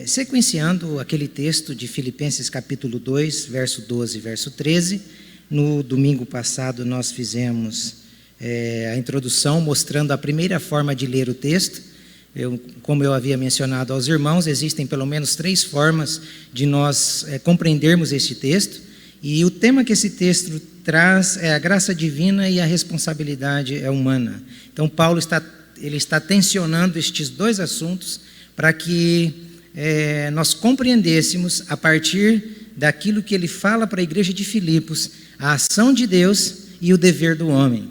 sequenciando aquele texto de Filipenses capítulo 2, verso 12 e verso 13. No domingo passado nós fizemos a introdução mostrando a primeira forma de ler o texto. Como eu havia mencionado aos irmãos, existem pelo menos 3 formas de nós compreendermos este texto, e o tema que esse texto traz é a graça divina e a responsabilidade humana. Então Paulo está tensionando estes 2 assuntos para que nós compreendêssemos, a partir daquilo que ele fala para a igreja de Filipos, a ação de Deus e o dever do homem.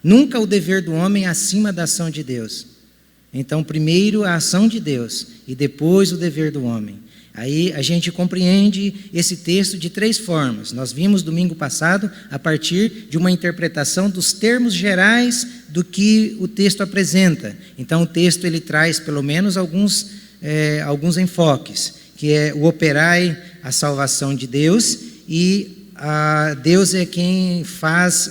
Nunca o dever do homem acima da ação de Deus. Então, primeiro a ação de Deus e depois o dever do homem. Aí a gente compreende esse texto de 3 formas. Nós vimos domingo passado a partir de uma interpretação dos termos gerais do que o texto apresenta. Então o texto ele traz pelo menos alguns enfoques, que é o operai, a salvação de Deus, e Deus é quem faz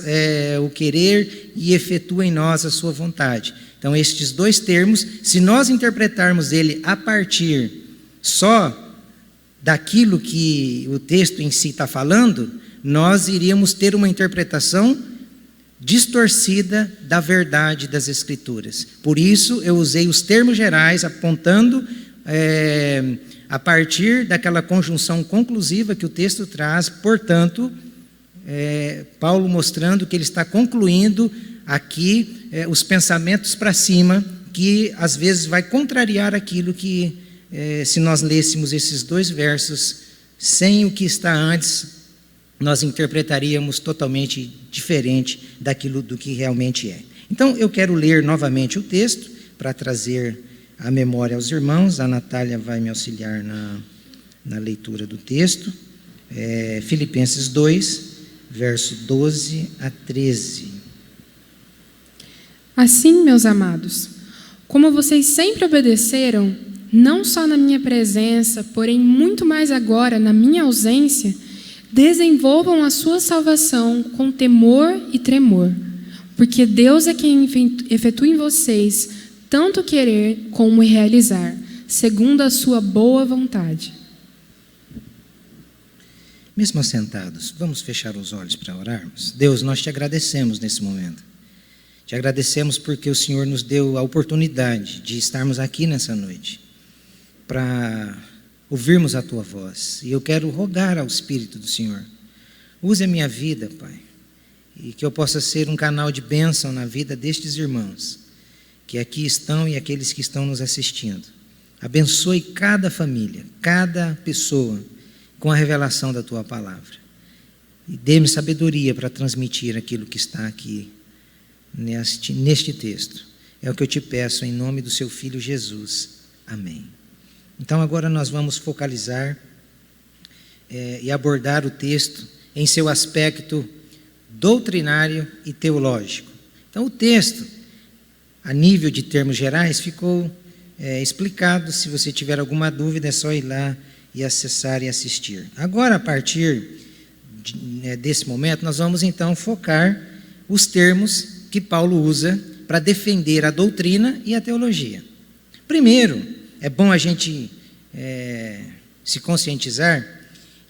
o querer e efetua em nós a sua vontade. Então estes 2 termos, se nós interpretarmos ele a partir só daquilo que o texto em si está falando, nós iríamos ter uma interpretação distorcida da verdade das Escrituras. Por isso eu usei os termos gerais apontando a partir daquela conjunção conclusiva que o texto traz. Portanto, Paulo mostrando que ele está concluindo aqui os pensamentos para cima, que às vezes vai contrariar aquilo que, se nós lêssemos esses 2 versos sem o que está antes, nós interpretaríamos totalmente diferente daquilo do que realmente é. Então eu quero ler novamente o texto para trazer a memória aos irmãos. A Natália vai me auxiliar na leitura do texto. Filipenses 2, verso 12 a 13. Assim, meus amados, como vocês sempre obedeceram, não só na minha presença, porém muito mais agora na minha ausência, desenvolvam a sua salvação com temor e tremor, porque Deus é quem efetua em vocês tanto querer como realizar, segundo a sua boa vontade. Mesmo assentados, vamos fechar os olhos para orarmos. Deus, nós te agradecemos nesse momento. Te agradecemos porque o Senhor nos deu a oportunidade de estarmos aqui nessa noite, para ouvirmos a Tua voz. E eu quero rogar ao Espírito do Senhor, use a minha vida, Pai, e que eu possa ser um canal de bênção na vida destes irmãos, que aqui estão e aqueles que estão nos assistindo. Abençoe cada família, cada pessoa, com a revelação da Tua palavra. E dê-me sabedoria para transmitir aquilo que está aqui neste texto. É o que eu te peço em nome do Seu Filho Jesus. Amém. Então agora nós vamos focalizar e abordar o texto em seu aspecto doutrinário e teológico. Então o texto, a nível de termos gerais, ficou explicado. Se você tiver alguma dúvida, é só ir lá e acessar e assistir. Agora, a partir desse momento, nós vamos então focar os termos que Paulo usa para defender a doutrina e a teologia. Primeiro, é bom a gente se conscientizar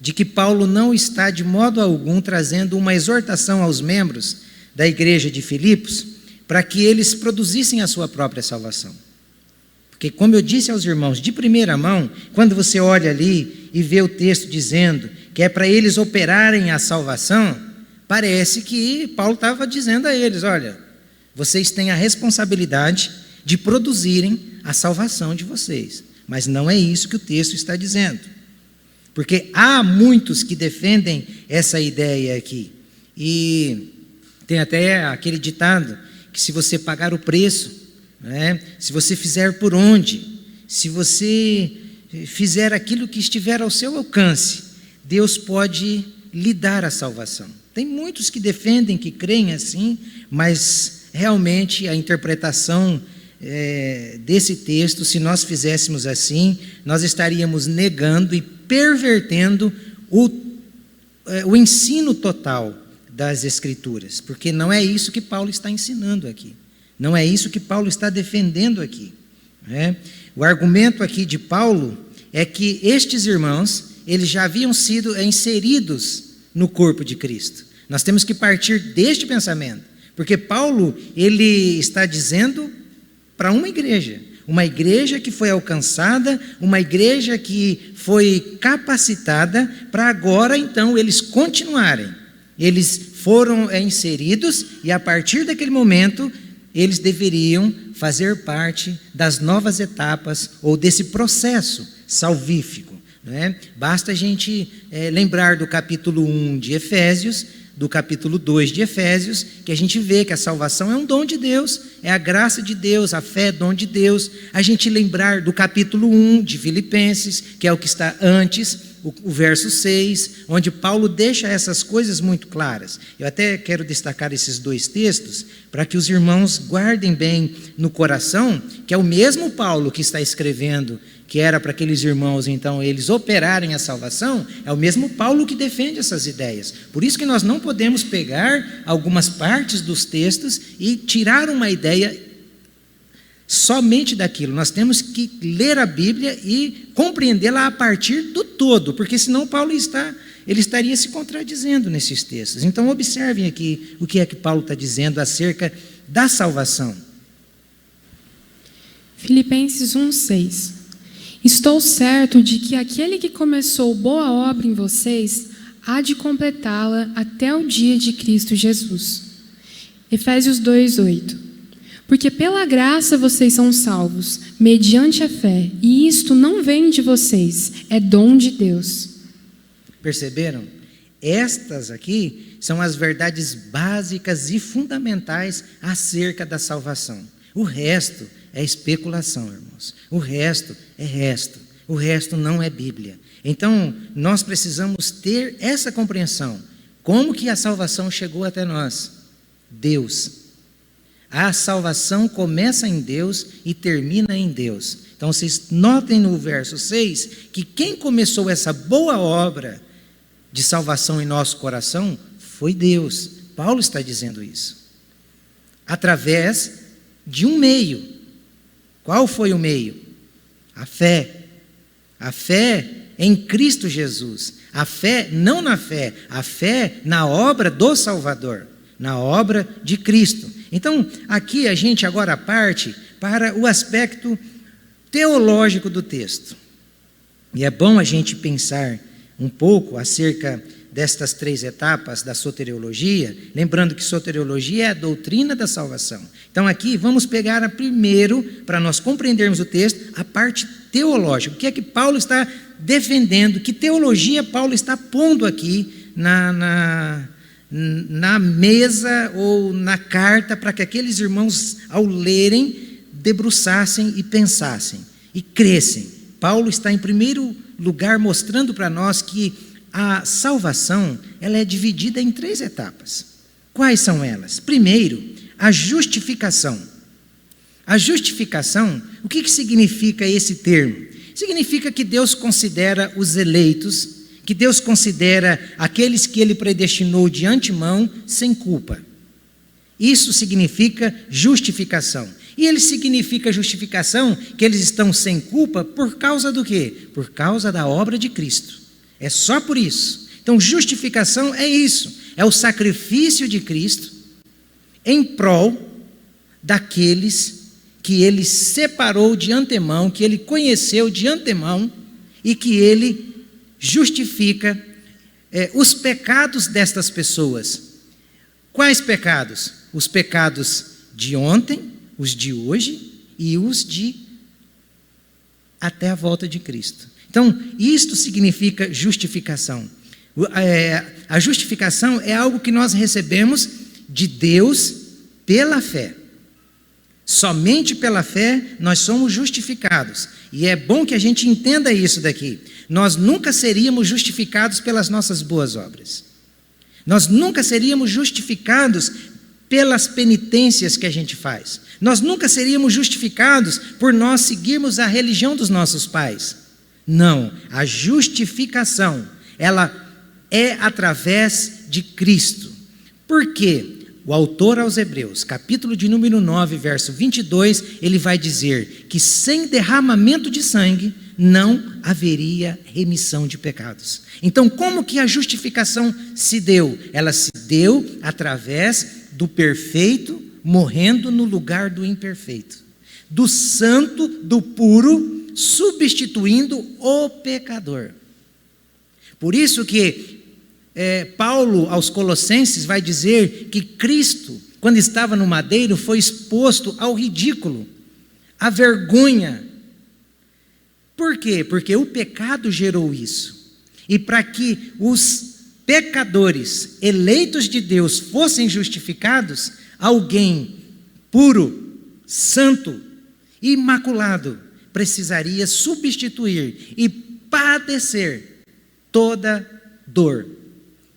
de que Paulo não está de modo algum trazendo uma exortação aos membros da igreja de Filipos para que eles produzissem a sua própria salvação. Porque, como eu disse aos irmãos, de primeira mão, quando você olha ali e vê o texto dizendo que é para eles operarem a salvação, parece que Paulo estava dizendo a eles: olha, vocês têm a responsabilidade de produzirem a salvação de vocês. Mas não é isso que o texto está dizendo. Porque há muitos que defendem essa ideia aqui. E tem até aquele ditado que se você pagar o preço, se você fizer por onde, se você fizer aquilo que estiver ao seu alcance, Deus pode lhe dar a salvação. Tem muitos que defendem, que creem assim, mas realmente a interpretação desse texto, se nós fizéssemos assim, nós estaríamos negando e pervertendo o ensino total das Escrituras, porque não é isso que Paulo está ensinando aqui, não é isso que Paulo está defendendo aqui. O argumento aqui de Paulo, é que estes irmãos, eles já haviam sido inseridos no corpo de Cristo. Nós temos que partir deste pensamento, porque Paulo, ele está dizendo para uma igreja que foi alcançada, uma igreja que foi capacitada para agora, então, eles continuarem. Eles foram inseridos e a partir daquele momento, eles deveriam fazer parte das novas etapas ou desse processo salvífico. Não é? Basta a gente lembrar do capítulo 1 de Efésios, do capítulo 2 de Efésios, que a gente vê que a salvação é um dom de Deus, é a graça de Deus, a fé é dom de Deus. A gente lembrar do capítulo 1 de Filipenses, que é o que está antes, o verso 6, onde Paulo deixa essas coisas muito claras. Eu até quero destacar esses dois textos, para que os irmãos guardem bem no coração, que é o mesmo Paulo que está escrevendo, que era para aqueles irmãos, então, eles operarem a salvação, é o mesmo Paulo que defende essas ideias. Por isso que nós não podemos pegar algumas partes dos textos e tirar uma ideia somente daquilo. Nós temos que ler a Bíblia e compreendê-la a partir do todo, porque senão Paulo ele estaria se contradizendo nesses textos. Então, observem aqui o que é que Paulo está dizendo acerca da salvação. Filipenses 1:6. Estou certo de que aquele que começou boa obra em vocês há de completá-la até o dia de Cristo Jesus. Efésios 2:8. Porque pela graça vocês são salvos, mediante a fé, e isto não vem de vocês, é dom de Deus. Perceberam? Estas aqui são as verdades básicas e fundamentais acerca da salvação. O resto é especulação, irmãos. O resto é resto. O resto não é Bíblia. Então, nós precisamos ter essa compreensão. Como que a salvação chegou até nós? Deus. A salvação começa em Deus e termina em Deus. Então, vocês notem no verso 6 que quem começou essa boa obra de salvação em nosso coração foi Deus. Paulo está dizendo isso. Através de um meio. Qual foi o meio? A fé. A fé em Cristo Jesus. A fé, não na fé, a fé na obra do Salvador, na obra de Cristo. Então, aqui a gente agora parte para o aspecto teológico do texto. E é bom a gente pensar um pouco acerca destas três etapas da soteriologia, lembrando que soteriologia é a doutrina da salvação. Então aqui vamos pegar primeiro, para nós compreendermos o texto, a parte teológica. O que é que Paulo está defendendo? Que teologia Paulo está pondo aqui na mesa ou na carta, para que aqueles irmãos, ao lerem, debruçassem e pensassem e crescem. Paulo está em primeiro lugar mostrando para nós que a salvação, ela é dividida em três etapas. Quais são elas? Primeiro, a justificação. A justificação, o que significa esse termo? Significa que Deus considera os eleitos, que Deus considera aqueles que Ele predestinou de antemão sem culpa. Isso significa justificação. E ele significa justificação, que eles estão sem culpa por causa do quê? Por causa da obra de Cristo. É só por isso. Então, justificação é isso. É o sacrifício de Cristo em prol daqueles que Ele separou de antemão, que Ele conheceu de antemão e que Ele justifica os pecados destas pessoas. Quais pecados? Os pecados de ontem, os de hoje e os de até a volta de Cristo. Então, isto significa justificação. A justificação é algo que nós recebemos de Deus pela fé. Somente pela fé nós somos justificados. E é bom que a gente entenda isso daqui. Nós nunca seríamos justificados pelas nossas boas obras. Nós nunca seríamos justificados pelas penitências que a gente faz. Nós nunca seríamos justificados por nós seguirmos a religião dos nossos pais. Não, a justificação, ela é através de Cristo. Por quê? O autor aos Hebreus, capítulo de número 9, verso 22, ele vai dizer que sem derramamento de sangue não haveria remissão de pecados. Então, como que a justificação se deu? Ela se deu através do perfeito morrendo no lugar do imperfeito, do santo, do puro, substituindo o pecador. Por isso que Paulo aos Colossenses vai dizer que Cristo, quando estava no madeiro, foi exposto ao ridículo, à vergonha. Por quê? Porque o pecado gerou isso. E para que os pecadores eleitos de Deus fossem justificados, alguém puro, santo, imaculado, precisaria substituir e padecer toda dor,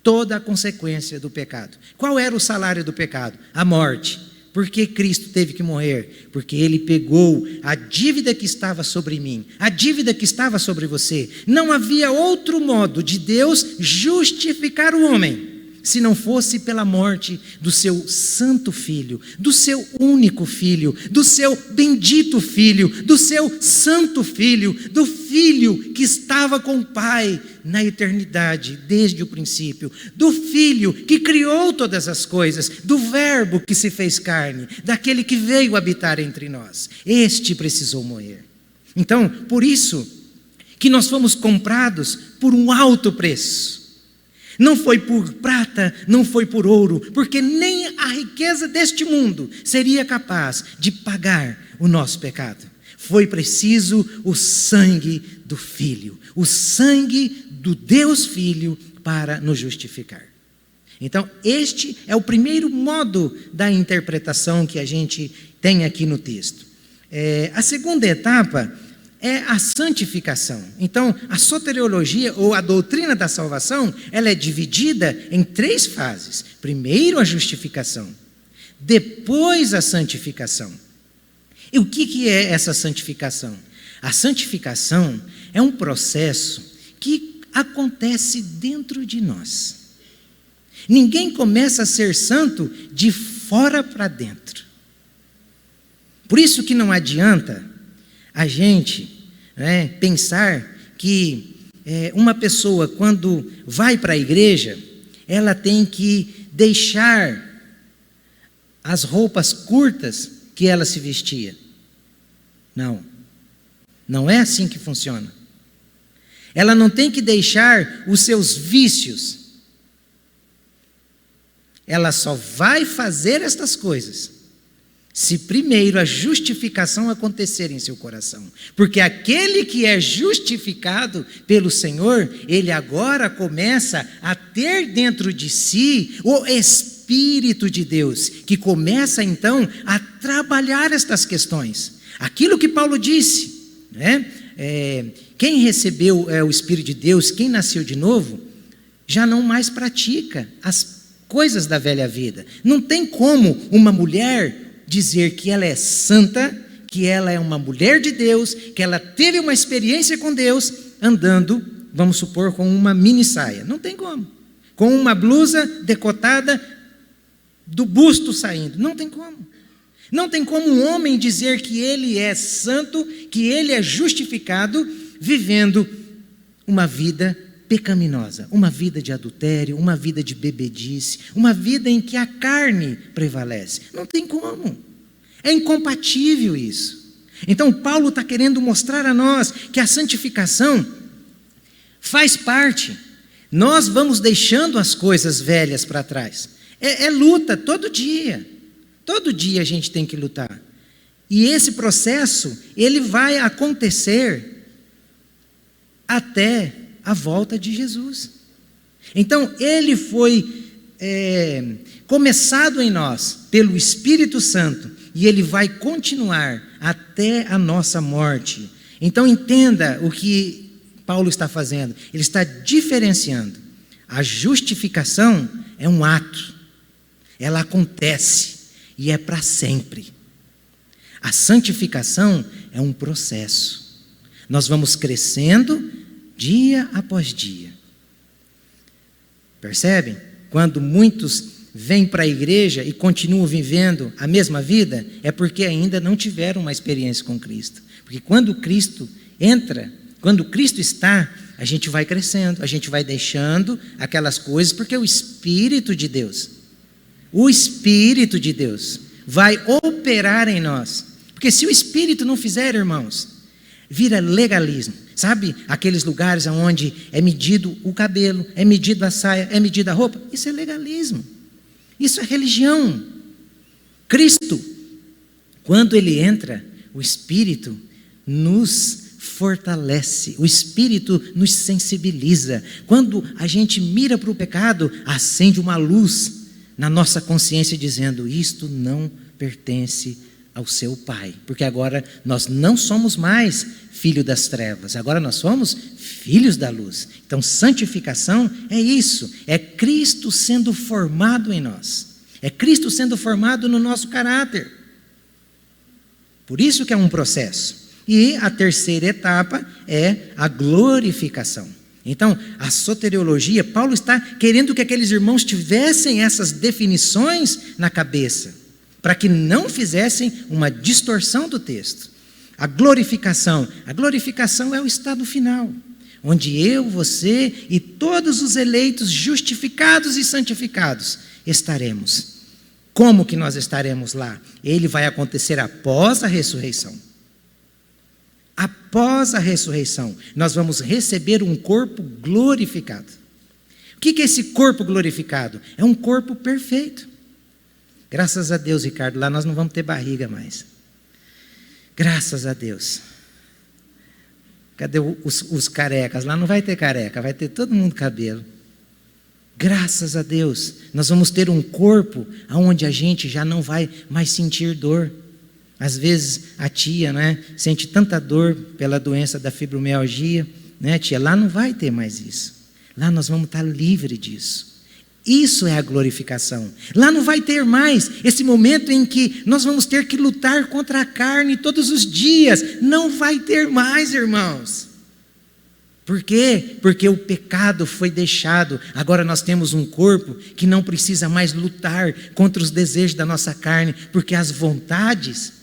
toda a consequência do pecado. Qual era o salário do pecado? A morte. Por que Cristo teve que morrer? Porque Ele pegou a dívida que estava sobre mim, a dívida que estava sobre você. Não havia outro modo de Deus justificar o homem, se não fosse pela morte do seu santo Filho, do seu único Filho, do seu bendito Filho, do seu santo Filho, do Filho que estava com o Pai na eternidade, desde o princípio, do Filho que criou todas as coisas, do Verbo que se fez carne, daquele que veio habitar entre nós. Este precisou morrer. Então, por isso que nós fomos comprados por um alto preço. Não foi por prata, não foi por ouro, porque nem a riqueza deste mundo seria capaz de pagar o nosso pecado. Foi preciso o sangue do Filho, o sangue do Deus Filho para nos justificar. Então, este é o primeiro modo da interpretação que a gente tem aqui no texto. A segunda etapa é a santificação. Então, a soteriologia, ou a doutrina da salvação, ela é dividida em 3 fases. Primeiro, a justificação. Depois, a santificação. E o que é essa santificação? A santificação é um processo que acontece dentro de nós. Ninguém começa a ser santo de fora para dentro. Por isso que não adianta a gente pensar que uma pessoa, quando vai para a igreja, ela tem que deixar as roupas curtas que ela se vestia. Não. Não é assim que funciona. Ela não tem que deixar os seus vícios. Ela só vai fazer estas coisas se primeiro a justificação acontecer em seu coração. Porque aquele que é justificado pelo Senhor, ele agora começa a ter dentro de si o Espírito de Deus, que começa então a trabalhar estas questões. Aquilo que Paulo disse, quem recebeu o Espírito de Deus, quem nasceu de novo, já não mais pratica as coisas da velha vida. Não tem como uma mulher dizer que ela é santa, que ela é uma mulher de Deus, que ela teve uma experiência com Deus, andando, vamos supor, com uma mini saia. Não tem como. Com uma blusa decotada, do busto saindo. Não tem como. Não tem como um homem dizer que ele é santo, que ele é justificado, vivendo uma vida pecaminosa, uma vida de adultério, uma vida de bebedice, uma vida em que a carne prevalece. Não tem como. É incompatível isso. Então Paulo está querendo mostrar a nós que a santificação faz parte. Nós vamos deixando as coisas velhas para trás. É luta todo dia. Todo dia a gente tem que lutar. E esse processo, ele vai acontecer até a volta de Jesus. Então, ele foi começado em nós pelo Espírito Santo e ele vai continuar até a nossa morte. Então, entenda o que Paulo está fazendo. Ele está diferenciando. A justificação é um ato. Ela acontece e é para sempre. A santificação é um processo. Nós vamos crescendo dia após dia. Percebem? Quando muitos vêm para a igreja e continuam vivendo a mesma vida, é porque ainda não tiveram uma experiência com Cristo. Porque quando Cristo entra Quando Cristo está, a gente vai crescendo, a gente vai deixando aquelas coisas, porque o Espírito de Deus vai operar em nós. Porque se o Espírito não fizer, irmãos, vira legalismo. Sabe aqueles lugares onde é medido o cabelo, é medido a saia, é medida a roupa? Isso é legalismo. Isso é religião. Cristo, quando Ele entra, o Espírito nos fortalece, o Espírito nos sensibiliza. Quando a gente mira para o pecado, acende uma luz na nossa consciência dizendo: isto não pertence ao seu Pai, porque agora nós não somos mais filhos das trevas, agora nós somos filhos da luz. Então santificação é isso, é Cristo sendo formado em nós, é Cristo sendo formado no nosso caráter. Por isso que é um processo. E a terceira etapa é a glorificação. Então, a soteriologia, Paulo está querendo que aqueles irmãos tivessem essas definições na cabeça, para que não fizessem uma distorção do texto. A glorificação é o estado final, onde eu, você e todos os eleitos, justificados e santificados, estaremos. Como que nós estaremos lá? Ele vai acontecer após a ressurreição. Após a ressurreição, nós vamos receber um corpo glorificado. O que é esse corpo glorificado? É um corpo perfeito. Graças a Deus, Ricardo, lá nós não vamos ter barriga mais. Graças a Deus. Cadê os carecas? Lá não vai ter careca, vai ter todo mundo cabelo. Graças a Deus, nós vamos ter um corpo onde a gente já não vai mais sentir dor. Às vezes a tia, né, sente tanta dor pela doença da fibromialgia, né, tia? Lá não vai ter mais isso. Lá nós vamos estar livres disso. Isso é a glorificação. Lá não vai ter mais esse momento em que nós vamos ter que lutar contra a carne todos os dias. Não vai ter mais, irmãos. Por quê? Porque o pecado foi deixado. Agora nós temos um corpo que não precisa mais lutar contra os desejos da nossa carne, porque as vontades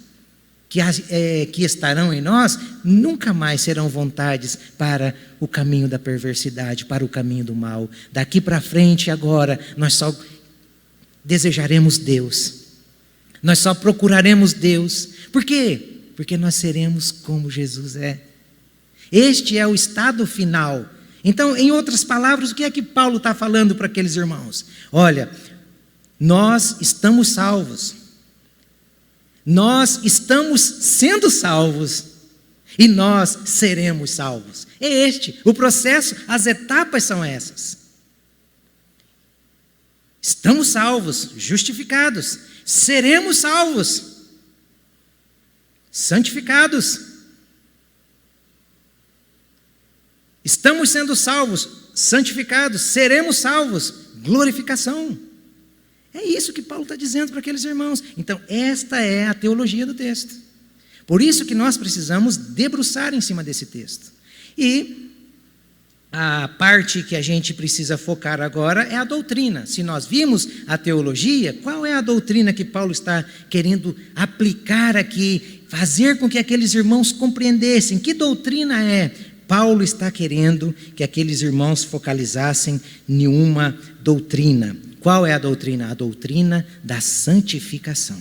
que estarão em nós nunca mais serão vontades para o caminho da perversidade, para o caminho do mal. Daqui para frente, agora, nós só desejaremos Deus. Nós só procuraremos Deus. Por quê? Porque nós seremos como Jesus é. Este é o estado final. Então, em outras palavras, o que é que Paulo está falando para aqueles irmãos? Olha, nós estamos salvos. Nós estamos sendo salvos e nós seremos salvos. É este o processo, as etapas são essas. Estamos salvos, justificados, seremos salvos, santificados. Estamos sendo salvos, santificados, seremos salvos, glorificação. É isso que Paulo está dizendo para aqueles irmãos. Então, esta é a teologia do texto. Por isso que nós precisamos debruçar em cima desse texto. E a parte que a gente precisa focar agora é a doutrina. Se nós vimos a teologia, qual é a doutrina que Paulo está querendo aplicar aqui, fazer com que aqueles irmãos compreendessem? Que doutrina é? Paulo está querendo que aqueles irmãos focalizassem em uma doutrina. Qual é a doutrina? A doutrina da santificação.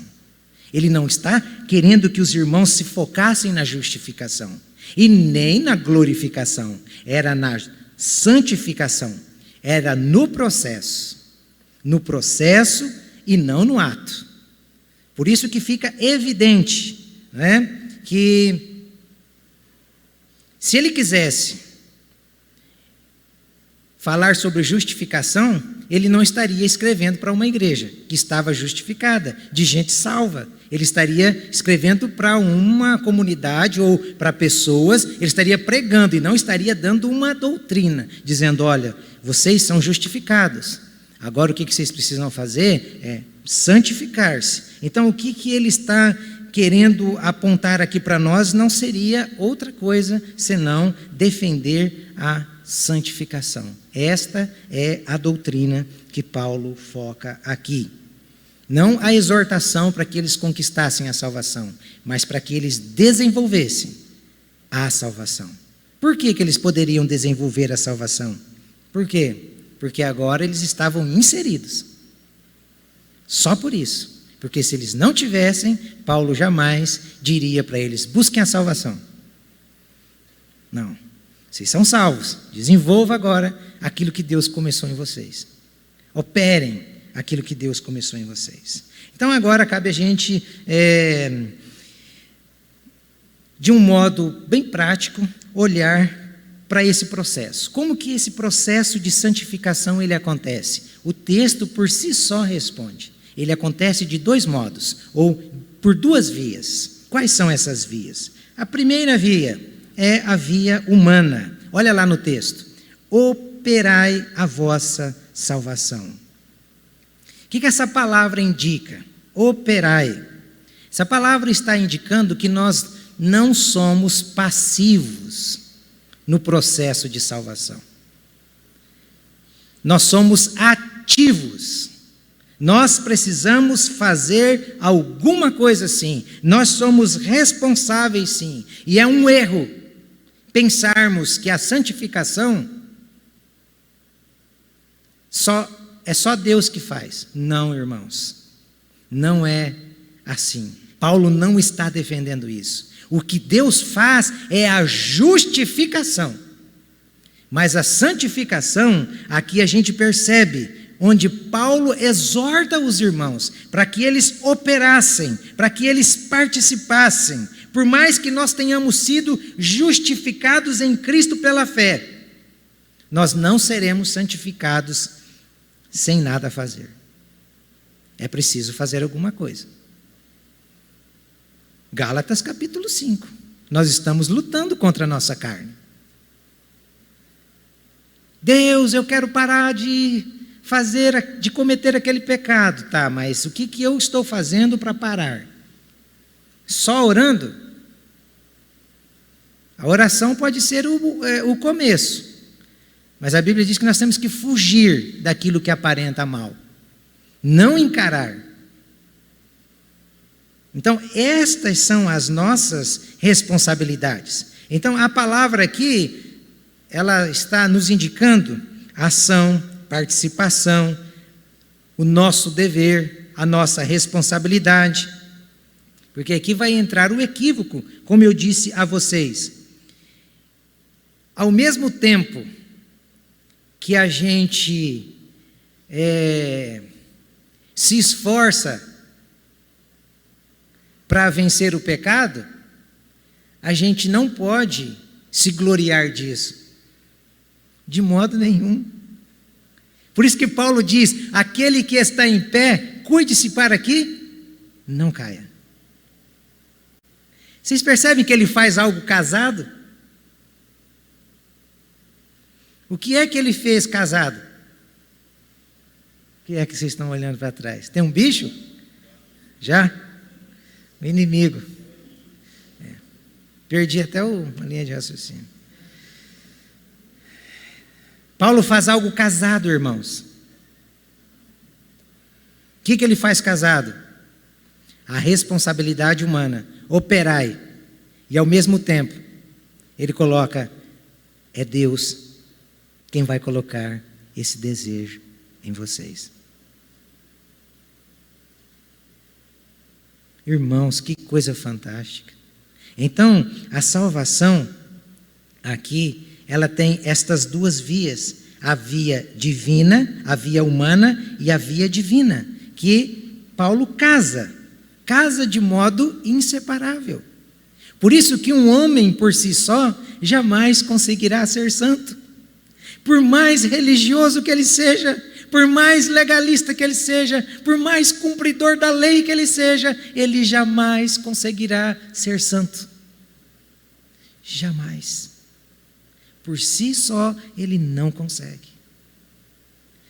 Ele não está querendo que os irmãos se focassem na justificação e nem na glorificação. Era na santificação. Era no processo. No processo e não no ato. Por isso que fica evidente, né, que se ele quisesse falar sobre justificação, ele não estaria escrevendo para uma igreja que estava justificada, de gente salva. Ele estaria escrevendo para uma comunidade ou para pessoas, ele estaria pregando e não estaria dando uma doutrina, dizendo: olha, vocês são justificados. Agora o que vocês precisam fazer é santificar-se. Então o que ele está querendo apontar aqui para nós não seria outra coisa senão defender a santificação. Esta é a doutrina que Paulo foca aqui. Não a exortação para que eles conquistassem a salvação, mas para que eles desenvolvessem a salvação. Por que eles poderiam desenvolver a salvação? Por quê? Porque agora eles estavam inseridos. Só por isso. Porque se eles não tivessem, Paulo jamais diria para eles: busquem a salvação. Não. Vocês são salvos. Desenvolva agora aquilo que Deus começou em vocês. Operem aquilo que Deus começou em vocês. Então agora cabe a gente, de um modo bem prático, olhar para esse processo. Como que esse processo de santificação ele acontece? O texto por si só responde. Ele acontece de dois modos, ou por duas vias. Quais são essas vias? A primeira via é a via humana. Olha lá no texto. Operai a vossa salvação. O que essa palavra indica? Operai. Essa palavra está indicando que nós não somos passivos no processo de salvação. Nós somos ativos. Nós precisamos fazer alguma coisa sim. Nós somos responsáveis sim. E é um erro pensarmos que a santificação é só Deus que faz. Não, irmãos. Não é assim. Paulo não está defendendo isso. O que Deus faz é a justificação. Mas a santificação, aqui a gente percebe onde Paulo exorta os irmãos para que eles operassem, para que eles participassem. Por mais que nós tenhamos sido justificados em Cristo pela fé, nós não seremos santificados sem nada a fazer. É preciso fazer alguma coisa. Gálatas capítulo 5. Nós estamos lutando contra a nossa carne. Deus, eu quero parar de cometer aquele pecado. Tá, mas o que eu estou fazendo para parar? Só orando? A oração pode ser o começo. Mas a Bíblia diz que nós temos que fugir daquilo que aparenta mal. Não encarar. Então, estas são as nossas responsabilidades. Então, a palavra aqui, ela está nos indicando ação, participação, o nosso dever, a nossa responsabilidade. Porque aqui vai entrar o equívoco, como eu disse a vocês. Ao mesmo tempo que a gente se esforça para vencer o pecado, a gente não pode se gloriar disso, de modo nenhum. Por isso que Paulo diz: aquele que está em pé, cuide-se para que não caia. Vocês percebem que ele faz algo casado? O que é que ele fez casado? O que é que vocês estão olhando para trás? Tem um bicho? Já? O inimigo. Perdi até a linha de raciocínio. Paulo faz algo casado, irmãos. O que ele faz casado? A responsabilidade humana. Operai. E ao mesmo tempo, ele coloca: é Deus quem vai colocar esse desejo em vocês. Irmãos, que coisa fantástica. Então, a salvação aqui, ela tem estas duas vias, a via divina, a via humana e a via divina, que Paulo casa de modo inseparável. Por isso que um homem por si só jamais conseguirá ser santo. Por mais religioso que ele seja, por mais legalista que ele seja, por mais cumpridor da lei que ele seja, ele jamais conseguirá ser santo. Jamais. Por si só, ele não consegue.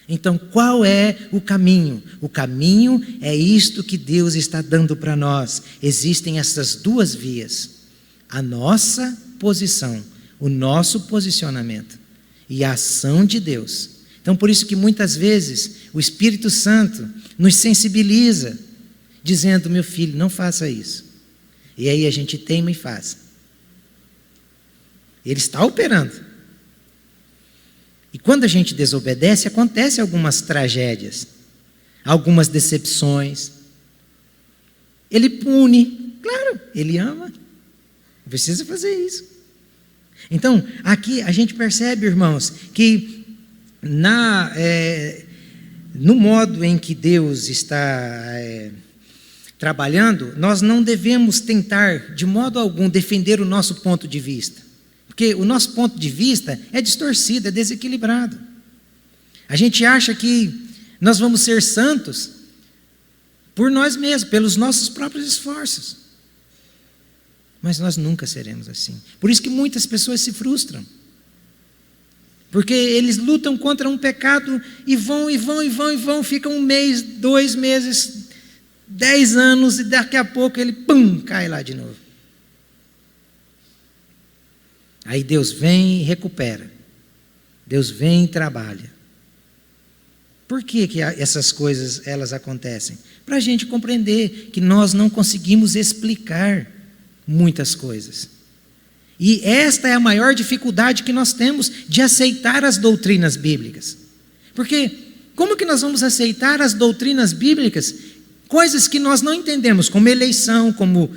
Então, qual é o caminho? O caminho é isto que Deus está dando para nós. Existem essas duas vias. A nossa posição, o nosso posicionamento e a ação de Deus. Então, por isso que muitas vezes o Espírito Santo nos sensibiliza, dizendo: meu filho, não faça isso. E aí a gente teima e faz. Ele está operando. E quando a gente desobedece, acontecem algumas tragédias, algumas decepções. Ele pune, claro, ele ama. Precisa fazer isso. Então, aqui a gente percebe, irmãos, que no modo em que Deus está trabalhando, nós não devemos tentar, de modo algum, defender o nosso ponto de vista. Porque o nosso ponto de vista é distorcido, é desequilibrado. A gente acha que nós vamos ser santos por nós mesmos, pelos nossos próprios esforços. Mas nós nunca seremos assim. Por isso que muitas pessoas se frustram. Porque eles lutam contra um pecado e vão, ficam 1 mês, 2 meses, 10 anos e daqui a pouco ele, cai lá de novo. Aí Deus vem e recupera. Deus vem e trabalha. Por que essas coisas elas acontecem? Para a gente compreender que nós não conseguimos explicar muitas coisas. E esta é a maior dificuldade que nós temos de aceitar as doutrinas bíblicas. Porque como que nós vamos aceitar as doutrinas bíblicas, coisas que nós não entendemos, como eleição, como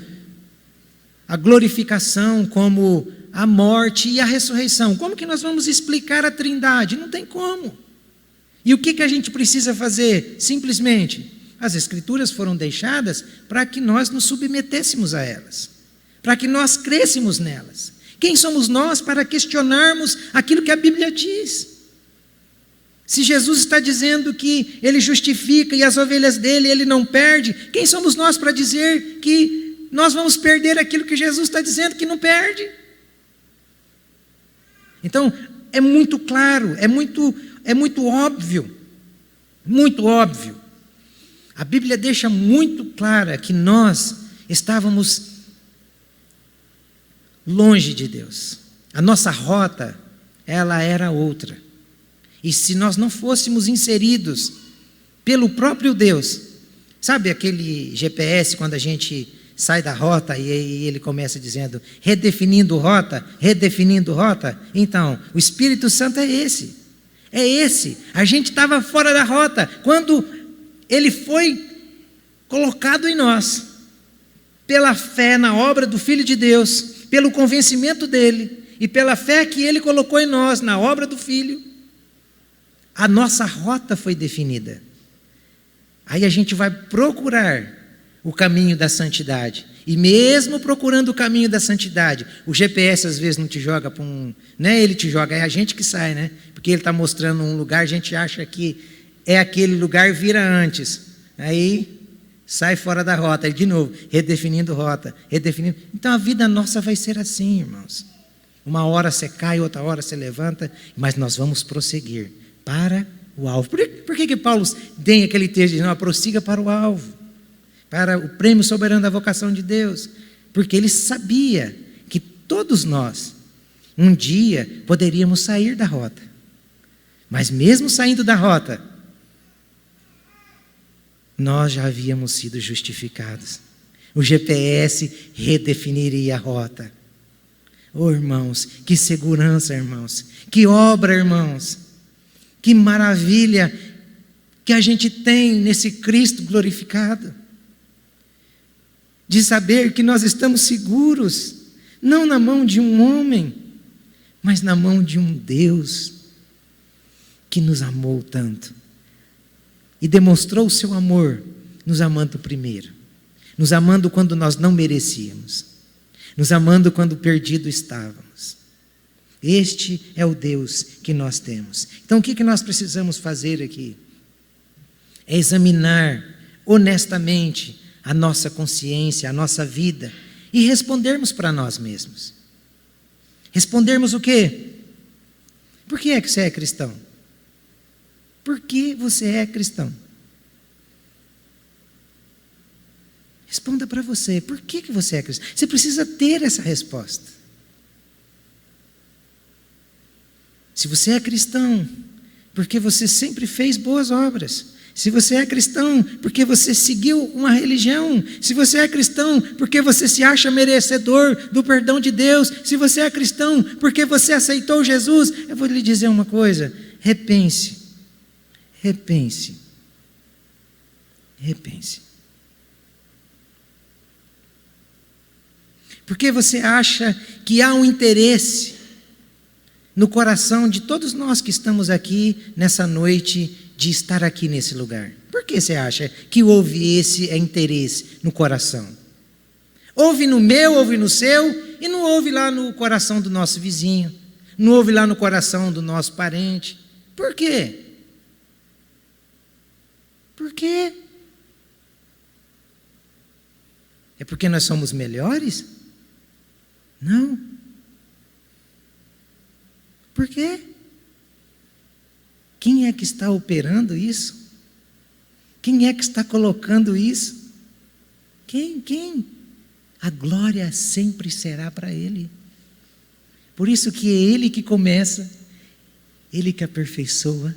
a glorificação, como a morte e a ressurreição? Como que nós vamos explicar a Trindade? Não tem como. E o que a gente precisa fazer? Simplesmente, as Escrituras foram deixadas para que nós nos submetêssemos a elas, para que nós crêssemos nelas. Quem somos nós para questionarmos aquilo que a Bíblia diz? Se Jesus está dizendo que Ele justifica e as ovelhas dele Ele não perde, quem somos nós para dizer que nós vamos perder aquilo que Jesus está dizendo que não perde? Então, é muito claro, é muito óbvio, muito óbvio. A Bíblia deixa muito clara que nós estávamos longe de Deus. A nossa rota, ela era outra. E se nós não fôssemos inseridos pelo próprio Deus, sabe aquele GPS quando a gente sai da rota e ele começa dizendo, redefinindo rota? Então, o Espírito Santo é esse. É esse. A gente estava fora da rota quando ele foi colocado em nós, pela fé na obra do Filho de Deus, pelo convencimento dele e pela fé que ele colocou em nós na obra do Filho, a nossa rota foi definida. Aí a gente vai procurar o caminho da santidade. E mesmo procurando o caminho da santidade, o GPS às vezes não te joga para um... Não é ele te joga, é a gente que sai, né? Porque ele está mostrando um lugar, a gente acha que é aquele lugar, vira antes. Aí sai fora da rota, de novo, redefinindo rota, redefinindo. Então a vida nossa vai ser assim, irmãos. Uma hora você cai, outra hora você levanta, mas nós vamos prosseguir para o alvo. Por que Paulo tem aquele texto de não, prossiga para o alvo, para o prêmio soberano da vocação de Deus? Porque ele sabia que todos nós, um dia, poderíamos sair da rota. Mas mesmo saindo da rota, nós já havíamos sido justificados. O GPS redefiniria a rota. Oh, irmãos, que segurança, irmãos. Que obra, irmãos. Que maravilha que a gente tem nesse Cristo glorificado. De saber que nós estamos seguros, não na mão de um homem, mas na mão de um Deus que nos amou tanto. E demonstrou o seu amor, nos amando primeiro. Nos amando quando nós não merecíamos. Nos amando quando perdido estávamos. Este é o Deus que nós temos. Então o que nós precisamos fazer aqui? É examinar honestamente a nossa consciência, a nossa vida. E respondermos para nós mesmos. Respondermos o quê? Por que é que você é cristão? Por que você é cristão? Responda para você, por que você é cristão? Você precisa ter essa resposta. Se você é cristão, porque você sempre fez boas obras, Se você é cristão, porque você seguiu uma religião. Se você é cristão, porque você se acha merecedor do perdão de Deus. Se você é cristão, porque você aceitou Jesus. Eu vou lhe dizer uma coisa: repense. Repense. Repense. Porque você acha que há um interesse no coração de todos nós que estamos aqui nessa noite, de estar aqui nesse lugar? Por que você acha que houve esse interesse no coração? Houve no meu, houve no seu, e não houve lá no coração do nosso vizinho, não houve lá no coração do nosso parente. Por quê? Por quê? É porque nós somos melhores? Não. Por quê? Quem é que está operando isso? Quem é que está colocando isso? Quem? A glória sempre será para Ele. Por isso que é Ele que começa, Ele que aperfeiçoa,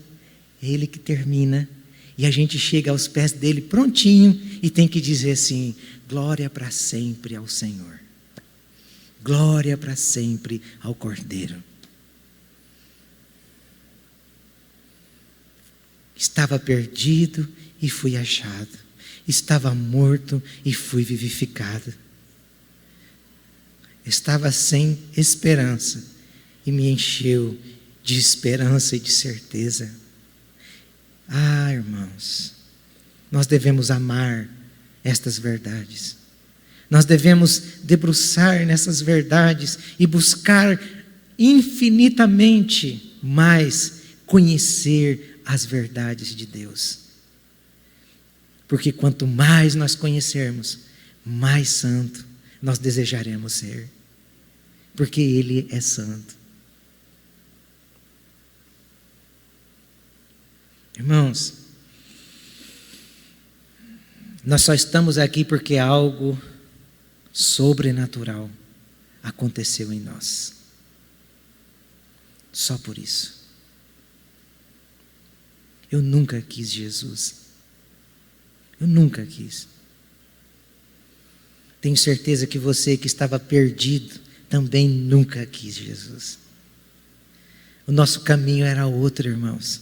é Ele que termina. E a gente chega aos pés dele prontinho e tem que dizer assim: glória para sempre ao Senhor. Glória para sempre ao Cordeiro. Estava perdido e fui achado. Estava morto e fui vivificado. Estava sem esperança e me encheu de esperança e de certeza. Ah, irmãos, nós devemos amar estas verdades. Nós devemos debruçar nessas verdades e buscar infinitamente mais conhecer as verdades de Deus. Porque quanto mais nós conhecermos, mais santo nós desejaremos ser. Porque Ele é santo. Irmãos, nós só estamos aqui porque algo sobrenatural aconteceu em nós. Só por isso. Eu nunca quis Jesus. Eu nunca quis. Tenho certeza que você que estava perdido também nunca quis Jesus. O nosso caminho era outro, irmãos.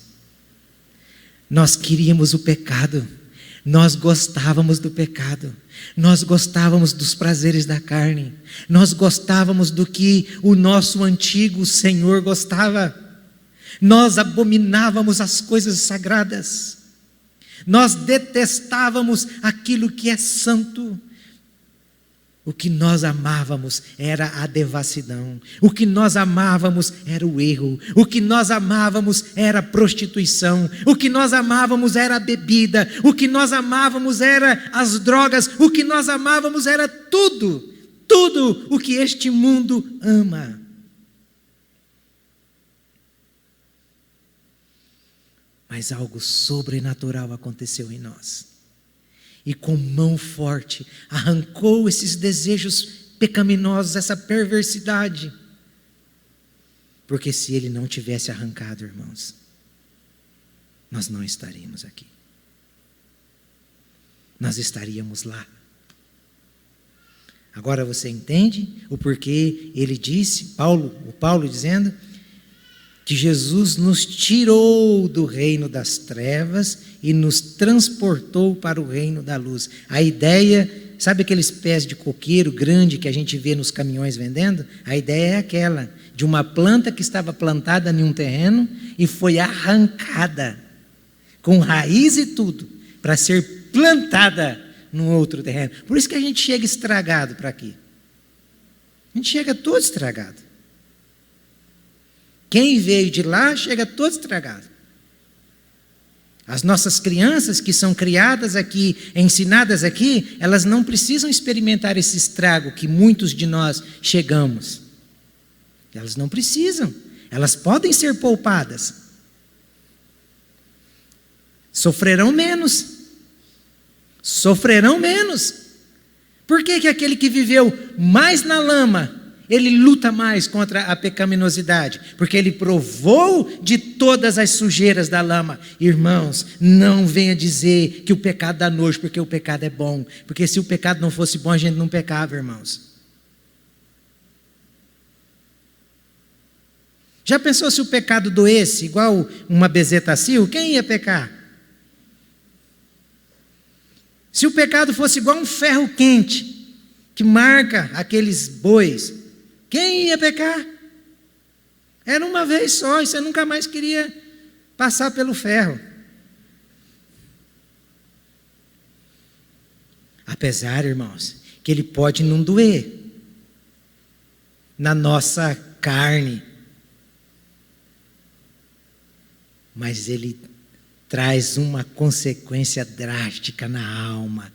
Nós queríamos o pecado. Nós gostávamos do pecado. Nós gostávamos dos prazeres da carne. Nós gostávamos do que o nosso antigo Senhor gostava. Nós abominávamos as coisas sagradas. Nós detestávamos aquilo que é santo. O que nós amávamos era a devassidão. O que nós amávamos era o erro. O que nós amávamos era a prostituição. O que nós amávamos era a bebida. O que nós amávamos era as drogas. O que nós amávamos era tudo. Tudo o que este mundo ama. Mas algo sobrenatural aconteceu em nós. E com mão forte arrancou esses desejos pecaminosos, essa perversidade. Porque se Ele não tivesse arrancado, irmãos, nós não estaríamos aqui. Nós estaríamos lá. Agora você entende o porquê ele disse, o Paulo dizendo, que Jesus nos tirou do reino das trevas e nos transportou para o reino da luz. A ideia, sabe aqueles pés de coqueiro grande que a gente vê nos caminhões vendendo? A ideia é aquela, de uma planta que estava plantada em um terreno e foi arrancada, com raiz e tudo, para ser plantada num outro terreno. Por isso que a gente chega estragado para aqui. A gente chega todo estragado. Quem veio de lá chega todo estragado. As nossas crianças que são criadas aqui, ensinadas aqui, elas não precisam experimentar esse estrago que muitos de nós chegamos. Elas não precisam. Elas podem ser poupadas. Sofrerão menos. Sofrerão menos. Por que aquele que viveu mais na lama ele luta mais contra a pecaminosidade, porque ele provou de todas as sujeiras da lama. Irmãos, não venha dizer que o pecado dá nojo, porque o pecado é bom. Porque se o pecado não fosse bom, a gente não pecava, irmãos. Já pensou se o pecado doesse, igual uma bezetacil? Quem ia pecar? Se o pecado fosse igual um ferro quente, que marca aqueles bois, quem ia pecar? Era uma vez só, e você nunca mais queria passar pelo ferro. Apesar, irmãos, que ele pode não doer na nossa carne, mas ele traz uma consequência drástica na alma.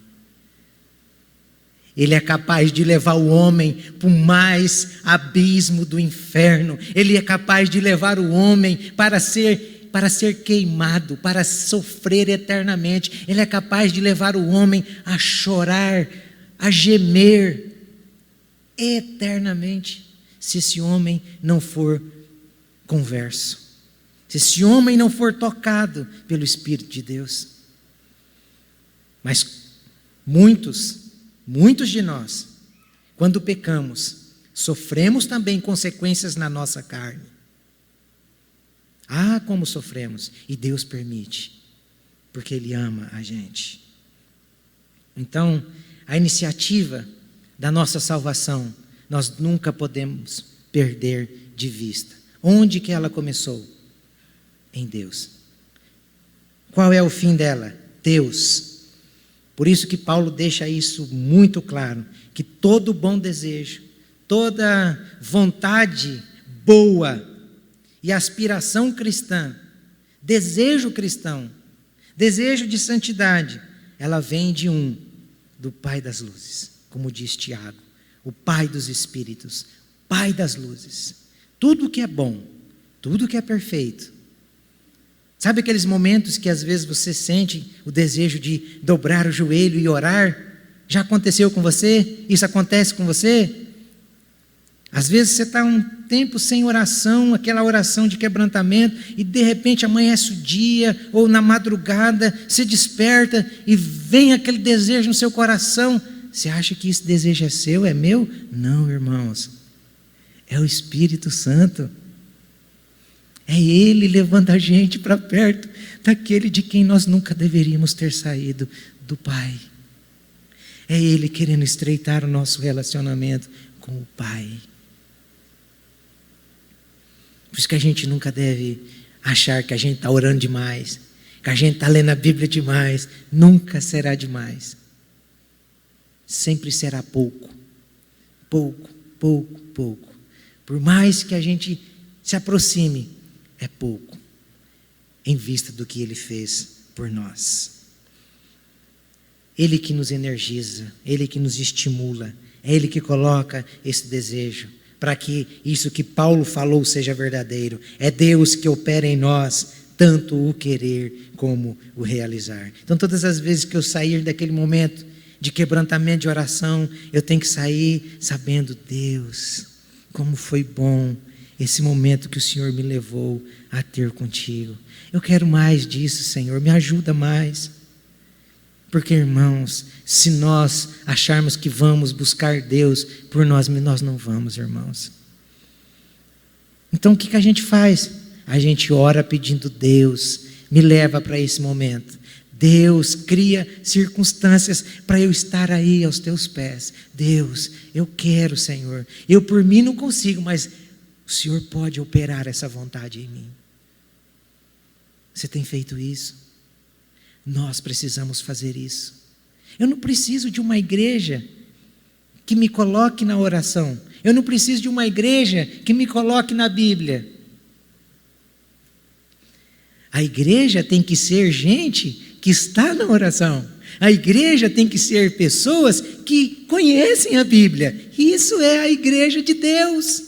Ele é capaz de levar o homem para o mais abismo do inferno. Ele é capaz de levar o homem para ser queimado, para sofrer eternamente. Ele é capaz de levar o homem a chorar, a gemer eternamente, se esse homem não for converso, se esse homem não for tocado pelo Espírito de Deus. Mas muitos de nós, quando pecamos, sofremos também consequências na nossa carne. Ah, como sofremos! E Deus permite, porque Ele ama a gente. Então, a iniciativa da nossa salvação, nós nunca podemos perder de vista. Onde que ela começou? Em Deus. Qual é o fim dela? Deus. Por isso que Paulo deixa isso muito claro, que todo bom desejo, toda vontade boa e aspiração cristã, desejo cristão, desejo de santidade, ela vem do Pai das luzes, como diz Tiago, o Pai dos Espíritos, Pai das luzes. Tudo que é bom, tudo que é perfeito. Sabe aqueles momentos que às vezes você sente o desejo de dobrar o joelho e orar? Já aconteceu com você? Isso acontece com você? Às vezes você está um tempo sem oração, aquela oração de quebrantamento, e de repente amanhece o dia, ou na madrugada, você desperta e vem aquele desejo no seu coração. Você acha que esse desejo é seu, é meu? Não, irmãos. É o Espírito Santo. É Ele levando a gente para perto daquele de quem nós nunca deveríamos ter saído, do Pai. É Ele querendo estreitar o nosso relacionamento com o Pai. Por isso que a gente nunca deve achar que a gente está orando demais, que a gente está lendo a Bíblia demais. Nunca será demais. Sempre será pouco. Pouco, pouco, pouco. Por mais que a gente se aproxime, é pouco, em vista do que Ele fez por nós. Ele que nos energiza, Ele que nos estimula, é Ele que coloca esse desejo, para que isso que Paulo falou seja verdadeiro. É Deus que opera em nós, tanto o querer como o realizar. Então todas as vezes que eu sair daquele momento de quebrantamento de oração, eu tenho que sair sabendo, Deus, como foi bom esse momento que o Senhor me levou a ter contigo. Eu quero mais disso, Senhor, me ajuda mais. Porque, irmãos, se nós acharmos que vamos buscar Deus por nós não vamos, irmãos. Então o que a gente faz? A gente ora pedindo, Deus, me leva para esse momento. Deus, cria circunstâncias para eu estar aí aos teus pés. Deus, eu quero, Senhor. Eu por mim não consigo, mas o Senhor pode operar essa vontade em mim. Você tem feito isso? Nós precisamos fazer isso. Eu não preciso de uma igreja que me coloque na oração. Eu não preciso de uma igreja que me coloque na Bíblia. A igreja tem que ser gente que está na oração. A igreja tem que ser pessoas que conhecem a Bíblia. Isso é a igreja de Deus.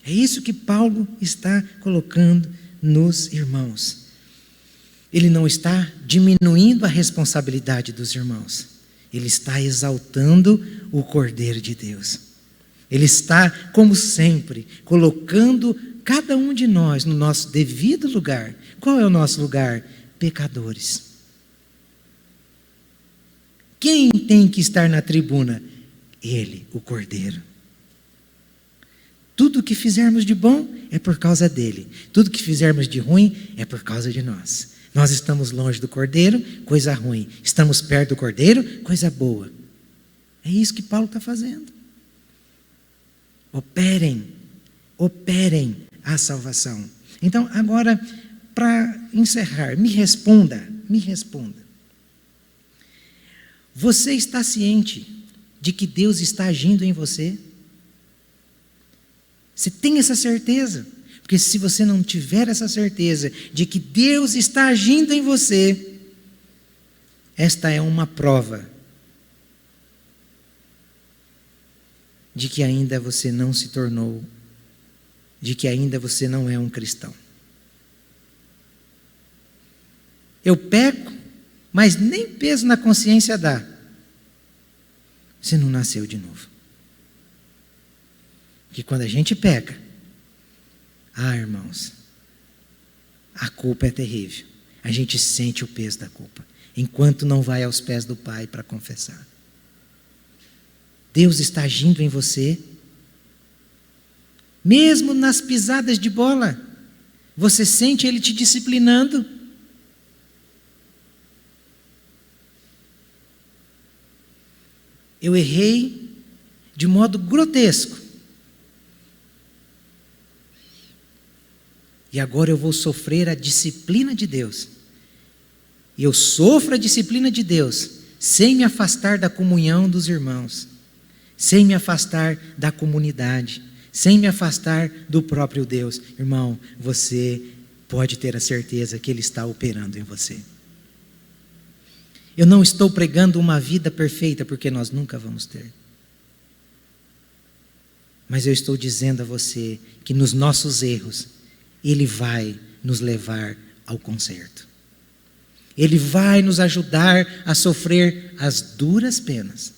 É isso que Paulo está colocando nos irmãos. Ele não está diminuindo a responsabilidade dos irmãos. Ele está exaltando o Cordeiro de Deus. Ele está, como sempre, colocando cada um de nós no nosso devido lugar. Qual é o nosso lugar? Pecadores. Quem tem que estar na tribuna? Ele, o Cordeiro. Tudo que fizermos de bom é por causa dele. Tudo que fizermos de ruim é por causa de nós. Nós estamos longe do Cordeiro, coisa ruim. Estamos perto do Cordeiro, coisa boa. É isso que Paulo está fazendo. Operem a salvação. Então, agora, para encerrar, me responda. Você está ciente de que Deus está agindo em você? Você tem essa certeza? Porque se você não tiver essa certeza de que Deus está agindo em você, esta é uma prova de que ainda você não se tornou, de que ainda você não é um cristão. Eu peco, mas nem peso na consciência dá. Você não nasceu de novo. Que quando a gente peca, irmãos, a culpa é terrível. A gente sente o peso da culpa, enquanto não vai aos pés do Pai para confessar. Deus está agindo em você, mesmo nas pisadas de bola, você sente Ele te disciplinando. Eu errei de modo grotesco. E agora eu vou sofrer a disciplina de Deus. E eu sofro a disciplina de Deus sem me afastar da comunhão dos irmãos, sem me afastar da comunidade, sem me afastar do próprio Deus. Irmão, você pode ter a certeza que Ele está operando em você. Eu não estou pregando uma vida perfeita, porque nós nunca vamos ter. Mas eu estou dizendo a você que nos nossos erros, Ele vai nos levar ao conserto. Ele vai nos ajudar a sofrer as duras penas.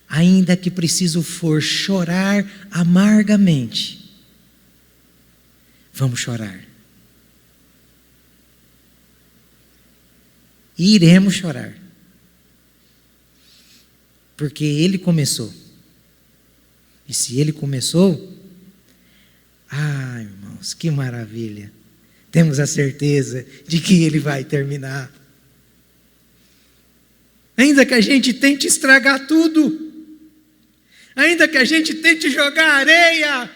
Ainda que preciso for chorar amargamente, vamos chorar. E iremos chorar. Porque Ele começou. E se Ele começou, irmãos, que maravilha. Temos a certeza de que Ele vai terminar. Ainda que a gente tente estragar tudo, ainda que a gente tente jogar areia,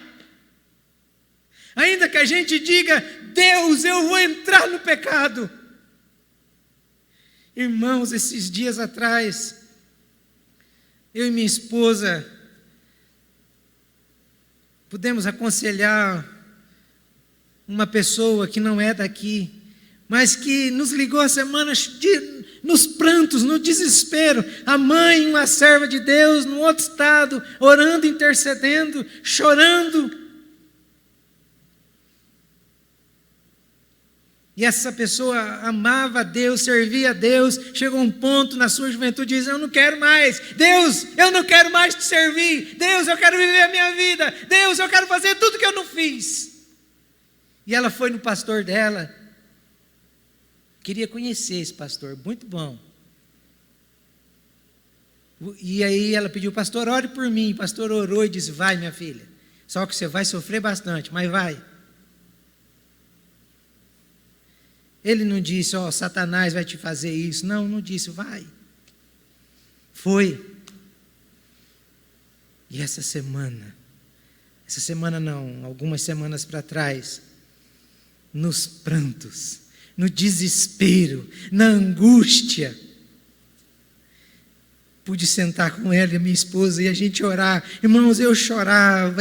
ainda que a gente diga, Deus, eu vou entrar no pecado. Irmãos, esses dias atrás, eu e minha esposa pudemos aconselhar uma pessoa que não é daqui, mas que nos ligou a semana nos prantos, no desespero. A mãe, uma serva de Deus, num outro estado, orando, intercedendo, chorando. E essa pessoa amava a Deus, servia a Deus, chegou a um ponto na sua juventude e diz, eu não quero mais, Deus, eu não quero mais te servir, Deus, eu quero viver a minha vida, Deus, eu quero fazer tudo que eu não fiz. E ela foi no pastor dela, queria conhecer esse pastor, muito bom. E aí ela pediu, pastor, ore por mim. O pastor orou e disse, vai minha filha, só que você vai sofrer bastante, mas vai. Ele não disse, Satanás vai te fazer isso. Não disse, vai. Foi. E essa semana não, algumas semanas para trás, nos prantos, no desespero, na angústia, pude sentar com ela e a minha esposa e a gente orar. Irmãos, eu chorava,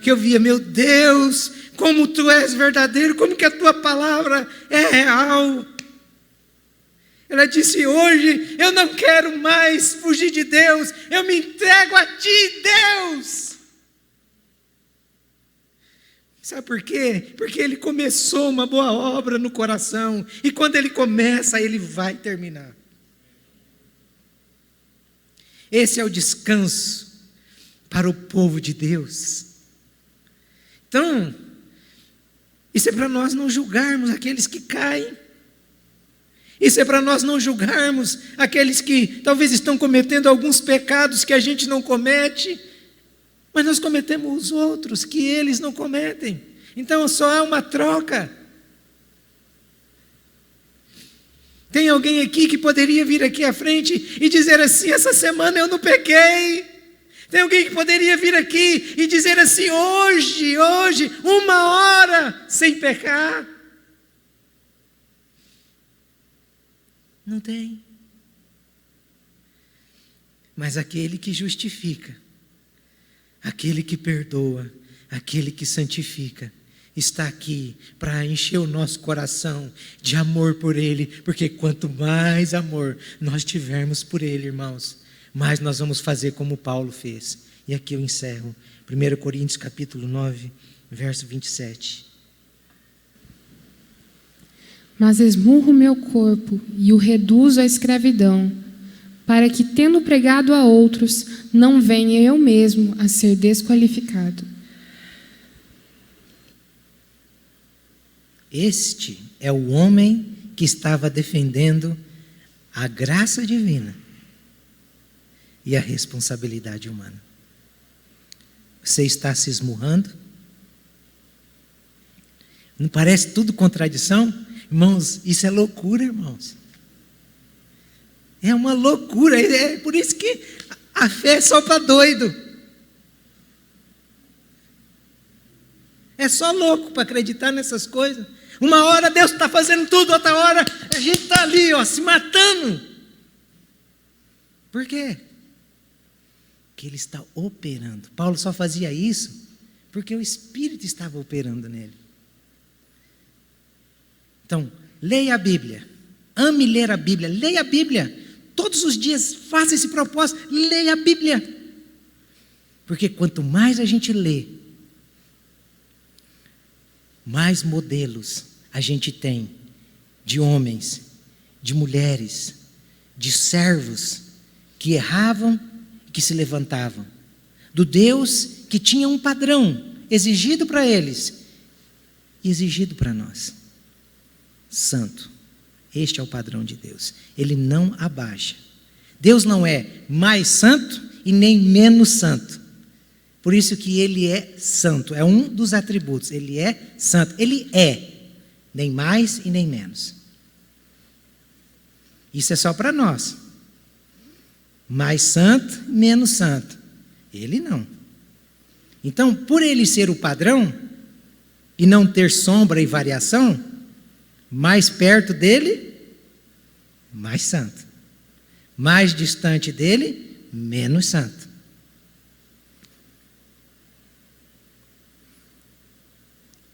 que eu via, meu Deus, como Tu és verdadeiro, como que a Tua palavra é real. Ela disse, hoje eu não quero mais fugir de Deus, eu me entrego a Ti, Deus. Sabe por quê? Porque Ele começou uma boa obra no coração, e quando Ele começa, Ele vai terminar. Esse é o descanso para o povo de Deus. Então, isso é para nós não julgarmos aqueles que caem. Isso é para nós não julgarmos aqueles que talvez estão cometendo alguns pecados que a gente não comete, mas nós cometemos os outros que eles não cometem. Então só há uma troca. Tem alguém aqui que poderia vir aqui à frente e dizer assim: essa semana eu não pequei. Tem alguém que poderia vir aqui e dizer assim: hoje, 1 hora sem pecar. Não tem. Mas aquele que justifica, aquele que perdoa, aquele que santifica, está aqui para encher o nosso coração de amor por Ele, porque quanto mais amor nós tivermos por Ele, irmãos, mais nós vamos fazer como Paulo fez. E aqui eu encerro, 1 Coríntios capítulo 9, verso 27. Mas esmurro meu corpo e o reduzo à escravidão, para que, tendo pregado a outros, não venha eu mesmo a ser desqualificado. Este é o homem que estava defendendo a graça divina e a responsabilidade humana. Você está se esmurrando? Não parece tudo contradição? Irmãos, isso é loucura, irmãos. É uma loucura. É por isso que a fé é só para doido. É só louco para acreditar nessas coisas. Uma hora Deus está fazendo tudo, outra hora a gente está ali, se matando. Por quê? Porque Ele está operando. Paulo só fazia isso porque o Espírito estava operando nele. Então, leia a Bíblia. Ame ler a Bíblia. Leia a Bíblia. Todos os dias, faça esse propósito. Leia a Bíblia. Porque quanto mais a gente lê, mais modelos a gente tem de homens, de mulheres, de servos que erravam e que se levantavam. Do Deus que tinha um padrão exigido para eles e exigido para nós. Santo. Este é o padrão de Deus. Ele não abaixa. Deus não é mais santo e nem menos santo. Por isso que Ele é santo. É um dos atributos. Ele é santo. Ele é. Nem mais e nem menos. Isso é só para nós. Mais santo, menos santo. Ele não. Então, por Ele ser o padrão e não ter sombra e variação, mais perto dele, mais santo. Mais distante dele, menos santo.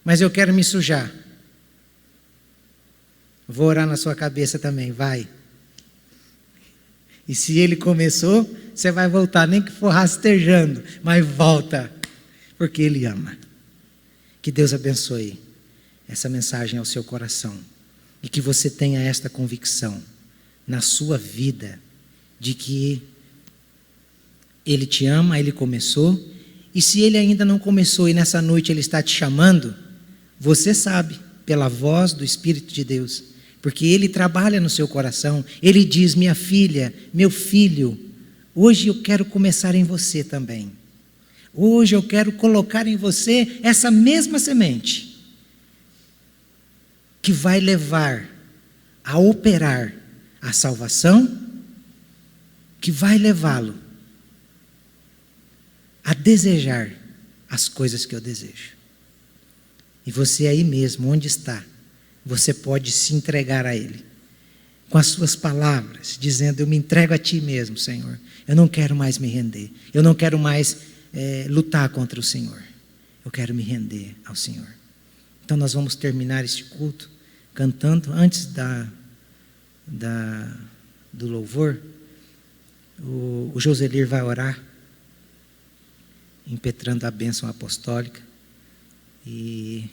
Mas eu quero me sujar. Vou orar na sua cabeça também, vai. E se ele começou, você vai voltar, nem que for rastejando, mas volta, porque Ele ama. Que Deus abençoe essa mensagem ao seu coração e que você tenha esta convicção na sua vida de que Ele te ama, Ele começou, e se Ele ainda não começou e nessa noite Ele está te chamando, você sabe, pela voz do Espírito de Deus, porque Ele trabalha no seu coração. Ele diz: minha filha, meu filho, hoje eu quero começar em você também. Hoje eu quero colocar em você essa mesma semente que vai levar a operar a salvação, que vai levá-lo a desejar as coisas que eu desejo. E você aí mesmo, onde está, você pode se entregar a Ele, com as suas palavras, dizendo: eu me entrego a Ti mesmo, Senhor. Eu não quero mais me render. Eu não quero mais lutar contra o Senhor. Eu quero me render ao Senhor. Então nós vamos terminar este culto cantando, antes do louvor, o Joselir vai orar, impetrando a bênção apostólica, e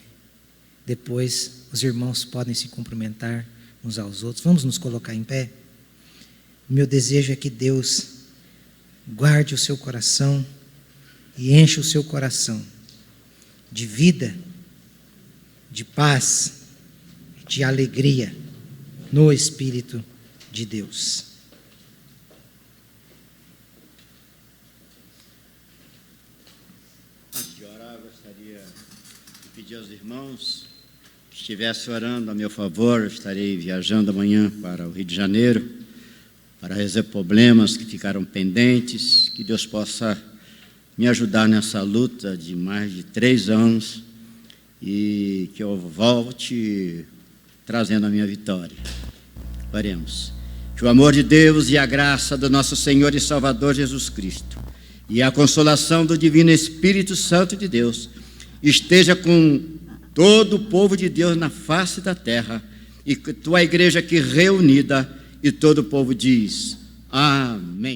depois os irmãos podem se cumprimentar uns aos outros. Vamos nos colocar em pé? Meu desejo é que Deus guarde o seu coração e enche o seu coração de vida, de paz, de alegria no Espírito de Deus. Antes de orar, gostaria de pedir aos irmãos que estivessem orando a meu favor. Eu estarei viajando amanhã para o Rio de Janeiro para resolver problemas que ficaram pendentes, que Deus possa me ajudar nessa luta de mais de 3 anos e que eu volte trazendo a minha vitória. Oremos. Que o amor de Deus e a graça do nosso Senhor e Salvador Jesus Cristo e a consolação do Divino Espírito Santo de Deus esteja com todo o povo de Deus na face da terra e tua igreja aqui reunida, e todo o povo diz: amém.